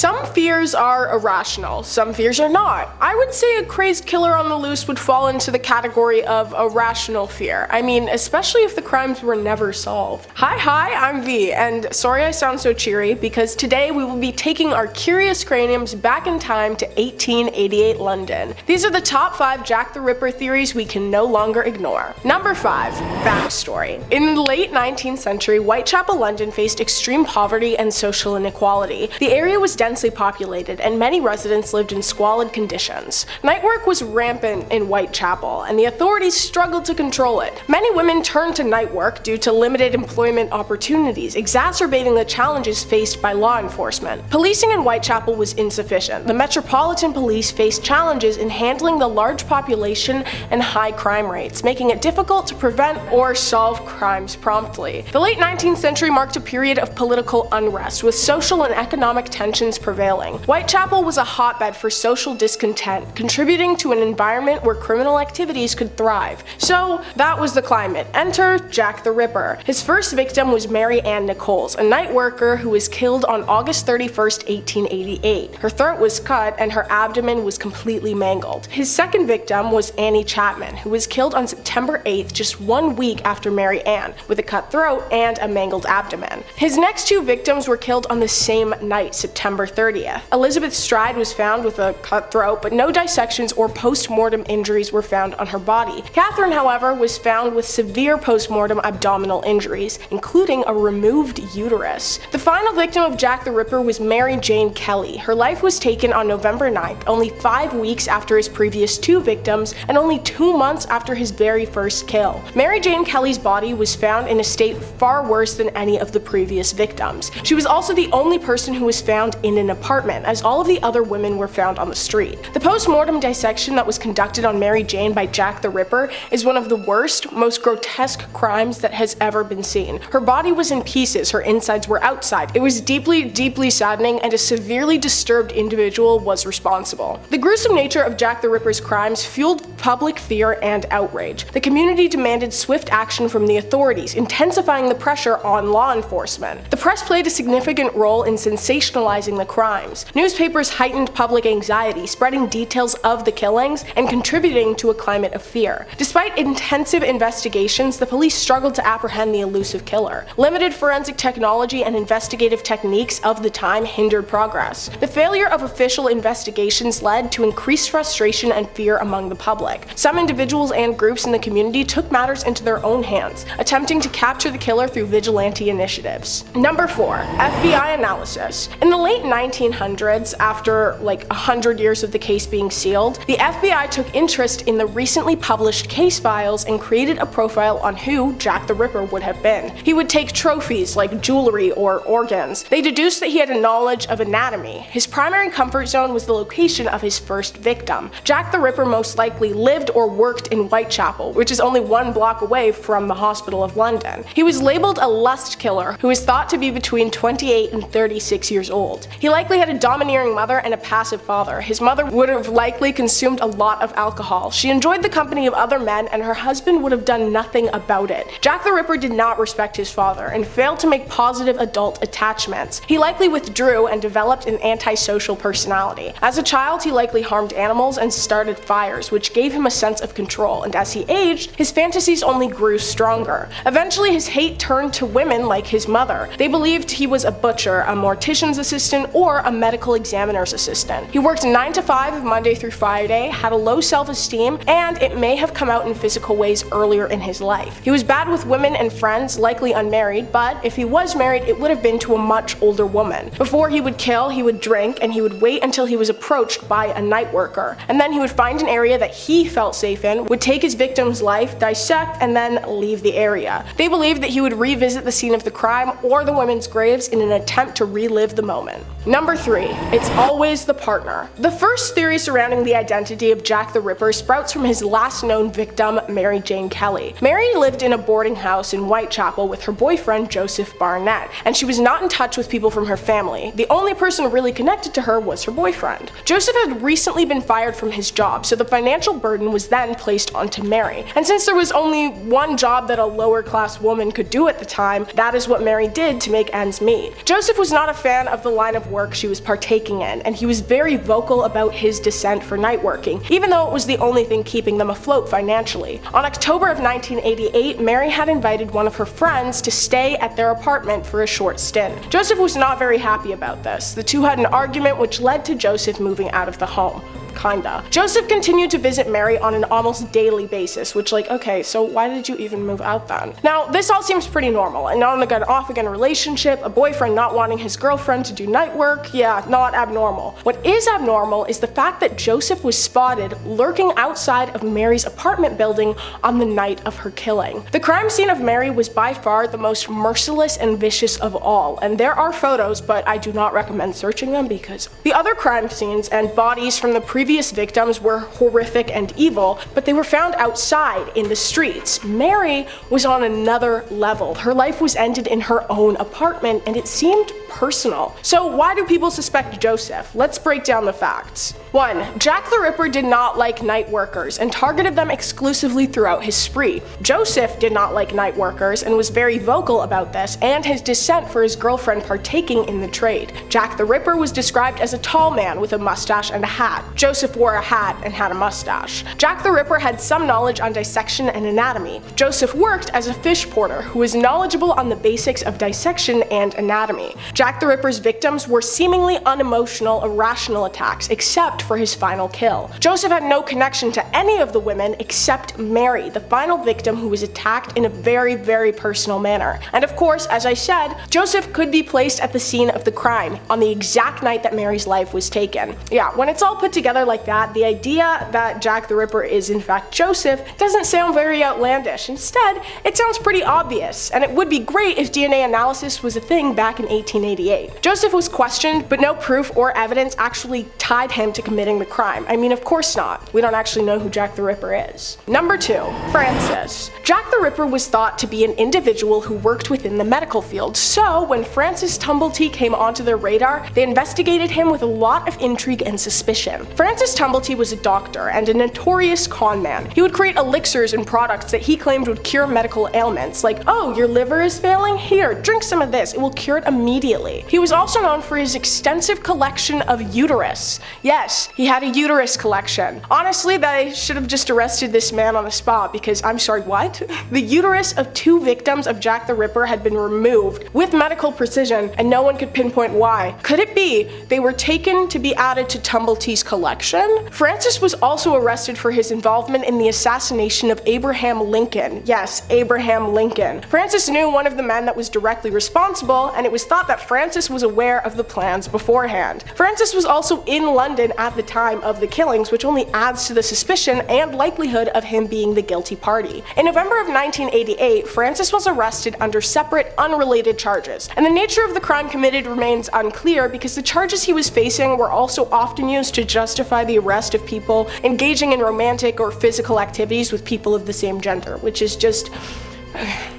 Some fears are irrational, some fears are not. I would say a crazed killer on the loose would fall into the category of a rational fear. I mean, especially if the crimes were never solved. Hi, I'm V, and sorry I sound so cheery, because today we will be taking our curious craniums back in time to 1888 London. These are the top 5 Jack the Ripper theories we can no longer ignore. Number 5. Backstory. In the late 19th century, Whitechapel, London faced extreme poverty and social inequality. The area was densely populated, and many residents lived in squalid conditions. Night work was rampant in Whitechapel, and the authorities struggled to control it. Many women turned to night work due to limited employment opportunities, exacerbating the challenges faced by law enforcement. Policing in Whitechapel was insufficient. The Metropolitan Police faced challenges in handling the large population and high crime rates, making it difficult to prevent or solve crimes promptly. The late 19th century marked a period of political unrest, with social and economic tensions prevailing. Whitechapel was a hotbed for social discontent, contributing to an environment where criminal activities could thrive. So that was the climate. Enter Jack the Ripper. His first victim was Mary Ann Nichols, a night worker who was killed on August 31st, 1888. Her throat was cut and her abdomen was completely mangled. His second victim was Annie Chapman, who was killed on September 8th, just 1 week after Mary Ann, with a cut throat and a mangled abdomen. His next 2 victims were killed on the same night, September 30th. Elizabeth Stride was found with a cut throat, but no dissections or post-mortem injuries were found on her body. Catherine, however, was found with severe post-mortem abdominal injuries, including a removed uterus. The final victim of Jack the Ripper was Mary Jane Kelly. Her life was taken on November 9th, only 5 weeks after his previous 2 victims and only 2 months after his very first kill. Mary Jane Kelly's body was found in a state far worse than any of the previous victims. She was also the only person who was found in an apartment, as all of the other women were found on the street. The post-mortem dissection that was conducted on Mary Jane by Jack the Ripper is one of the worst, most grotesque crimes that has ever been seen. Her body was in pieces, her insides were outside. It was deeply saddening, and a severely disturbed individual was responsible. The gruesome nature of Jack the Ripper's crimes fueled public fear and outrage. The community demanded swift action from the authorities, intensifying the pressure on law enforcement. The press played a significant role in sensationalizing the crimes. Newspapers heightened public anxiety, spreading details of the killings and contributing to a climate of fear. Despite intensive investigations, the police struggled to apprehend the elusive killer. Limited forensic technology and investigative techniques of the time hindered progress. The failure of official investigations led to increased frustration and fear among the public. Some individuals and groups in the community took matters into their own hands, attempting to capture the killer through vigilante initiatives. Number 4. FBI analysis. In the late 1900s, after like 100 years of the case being sealed, the FBI took interest in the recently published case files and created a profile on who Jack the Ripper would have been. He would take trophies like jewelry or organs. They deduced that he had a knowledge of anatomy. His primary comfort zone was the location of his first victim. Jack the Ripper most likely lived or worked in Whitechapel, which is only 1 block away from the Hospital of London. He was labeled a lust killer who is thought to be between 28 and 36 years old. He likely had a domineering mother and a passive father. His mother would have likely consumed a lot of alcohol. She enjoyed the company of other men, and her husband would have done nothing about it. Jack the Ripper did not respect his father and failed to make positive adult attachments. He likely withdrew and developed an antisocial personality. As a child, he likely harmed animals and started fires, which gave him a sense of control, and as he aged, his fantasies only grew stronger. Eventually, his hate turned to women like his mother. They believed he was a butcher, a mortician's assistant, or a medical examiner's assistant. He worked 9 to 5 Monday through Friday, had a low self-esteem, and it may have come out in physical ways earlier in his life. He was bad with women and friends, likely unmarried, but if he was married, it would have been to a much older woman. Before he would kill, he would drink, and he would wait until he was approached by a night worker, and then he would find an area that he felt safe in, would take his victim's life, dissect, and then leave the area. They believed that he would revisit the scene of the crime or the women's graves in an attempt to relive the moment. Number 3. It's always the partner. The first theory surrounding the identity of Jack the Ripper sprouts from his last known victim, Mary Jane Kelly. Mary lived in a boarding house in Whitechapel with her boyfriend Joseph Barnett, and she was not in touch with people from her family. The only person really connected to her was her boyfriend. Joseph had recently been fired from his job, so the financial burden was then placed onto Mary. And since there was only one job that a lower class woman could do at the time, that is what Mary did to make ends meet. Joseph was not a fan of the line of work she was partaking in, and he was very vocal about his dissent for night working, even though it was the only thing keeping them afloat financially. On October of 1988, Mary had invited one of her friends to stay at their apartment for a short stint. Joseph was not very happy about this. The two had an argument which led to Joseph moving out of the home. Kinda. Joseph continued to visit Mary on an almost daily basis, which okay, so why did you even move out then? Now, this all seems pretty normal. An on-again, off-again relationship, a boyfriend not wanting his girlfriend to do night work, yeah, not abnormal. What is abnormal is the fact that Joseph was spotted lurking outside of Mary's apartment building on the night of her killing. The crime scene of Mary was by far the most merciless and vicious of all, and there are photos, but I do not recommend searching them because the other crime scenes and bodies from the previous victims were horrific and evil, but they were found outside in the streets. Mary was on another level. Her life was ended in her own apartment, and it seemed personal. So why do people suspect Joseph? Let's break down the facts. 1. Jack the Ripper did not like night workers and targeted them exclusively throughout his spree. Joseph did not like night workers and was very vocal about this and his dissent for his girlfriend partaking in the trade. Jack the Ripper was described as a tall man with a mustache and a hat. Joseph wore a hat and had a mustache. Jack the Ripper had some knowledge on dissection and anatomy. Joseph worked as a fish porter who was knowledgeable on the basics of dissection and anatomy. Jack the Ripper's victims were seemingly unemotional, irrational attacks, except for his final kill. Joseph had no connection to any of the women except Mary, the final victim who was attacked in a very, very personal manner. And of course, as I said, Joseph could be placed at the scene of the crime on the exact night that Mary's life was taken. Yeah, when it's all put together like that, the idea that Jack the Ripper is in fact Joseph doesn't sound very outlandish. Instead, it sounds pretty obvious, and it would be great if DNA analysis was a thing back in 1888. Joseph was questioned, but no proof or evidence actually tied him to committing the crime. I mean, of course not. We don't actually know who Jack the Ripper is. Number 2. Francis. Jack the Ripper was thought to be an individual who worked within the medical field, so when Francis Tumblety came onto their radar, they investigated him with a lot of intrigue and suspicion. Francis Tumblety was a doctor and a notorious con man. He would create elixirs and products that he claimed would cure medical ailments, like, oh, your liver is failing? Here, drink some of this, it will cure it immediately. He was also known for his extensive collection of uterus. Yes, he had a uterus collection. Honestly, they should have just arrested this man on the spot because, I'm sorry, what? The uterus of 2 victims of Jack the Ripper had been removed with medical precision and no one could pinpoint why. Could it be they were taken to be added to Tumblety's collection? Francis was also arrested for his involvement in the assassination of Abraham Lincoln. Yes, Abraham Lincoln. Francis knew one of the men that was directly responsible, and it was thought that Francis was aware of the plans beforehand. Francis was also in London at the time of the killings, which only adds to the suspicion and likelihood of him being the guilty party. In November of 1988, Francis was arrested under separate, unrelated charges, and the nature of the crime committed remains unclear because the charges he was facing were also often used to justify the arrest of people engaging in romantic or physical activities with people of the same gender, which is just...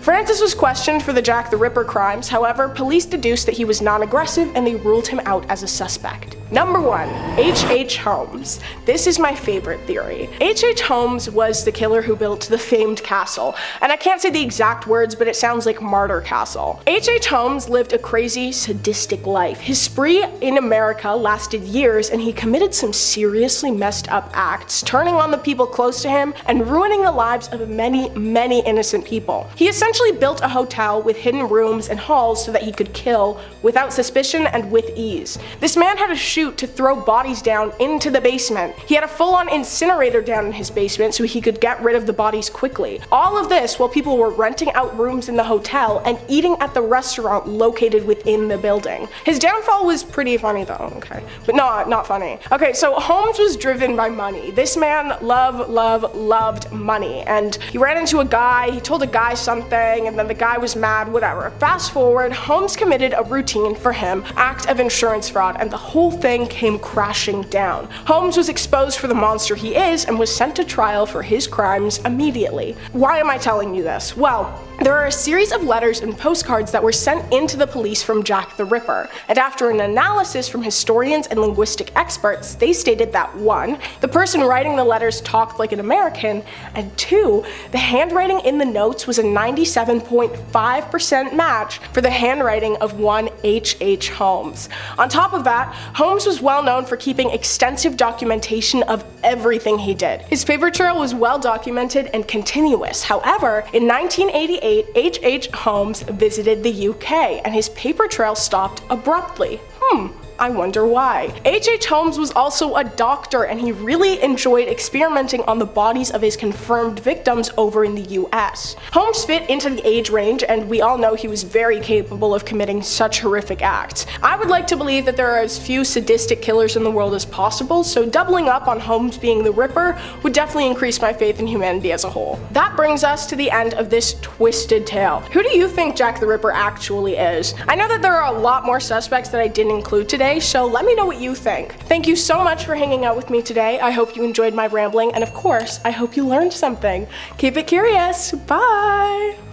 Francis was questioned for the Jack the Ripper crimes, however, police deduced that he was non-aggressive and they ruled him out as a suspect. Number 1. H.H. Holmes. This is my favorite theory. H.H. Holmes was the killer who built the famed castle, and I can't say the exact words, but it sounds like Martyr Castle. H.H. Holmes lived a crazy, sadistic life. His spree in America lasted years, and he committed some seriously messed up acts, turning on the people close to him and ruining the lives of many, many innocent people. He essentially built a hotel with hidden rooms and halls so that he could kill without suspicion and with ease. This man had a chute to throw bodies down into the basement. He had a full-on incinerator down in his basement so he could get rid of the bodies quickly. All of this while people were renting out rooms in the hotel and eating at the restaurant located within the building. His downfall was pretty funny though, okay? But not funny. Okay, so Holmes was driven by money. This man loved money, and he ran into a guy, he told a guy something, saying, and then the guy was mad, whatever. Fast forward, Holmes committed a routine, for him, act of insurance fraud, and the whole thing came crashing down. Holmes was exposed for the monster he is and was sent to trial for his crimes immediately. Why am I telling you this? Well, there are a series of letters and postcards that were sent into the police from Jack the Ripper, and after an analysis from historians and linguistic experts, they stated that 1. The person writing the letters talked like an American, and 2. The handwriting in the notes was a 97.5% match for the handwriting of one H.H. Holmes. On top of that, Holmes was well known for keeping extensive documentation of everything he did. His paper trail was well documented and continuous. However, in 1988, H.H. Holmes visited the UK and his paper trail stopped abruptly. I wonder why. H.H. Holmes was also a doctor, and he really enjoyed experimenting on the bodies of his confirmed victims over in the US. Holmes fit into the age range, and we all know he was very capable of committing such horrific acts. I would like to believe that there are as few sadistic killers in the world as possible, so doubling up on Holmes being the Ripper would definitely increase my faith in humanity as a whole. That brings us to the end of this twisted tale. Who do you think Jack the Ripper actually is? I know that there are a lot more suspects that I didn't include today, so let me know what you think. Thank you so much for hanging out with me today. I hope you enjoyed my rambling, and of course, I hope you learned something. Keep it curious. Bye!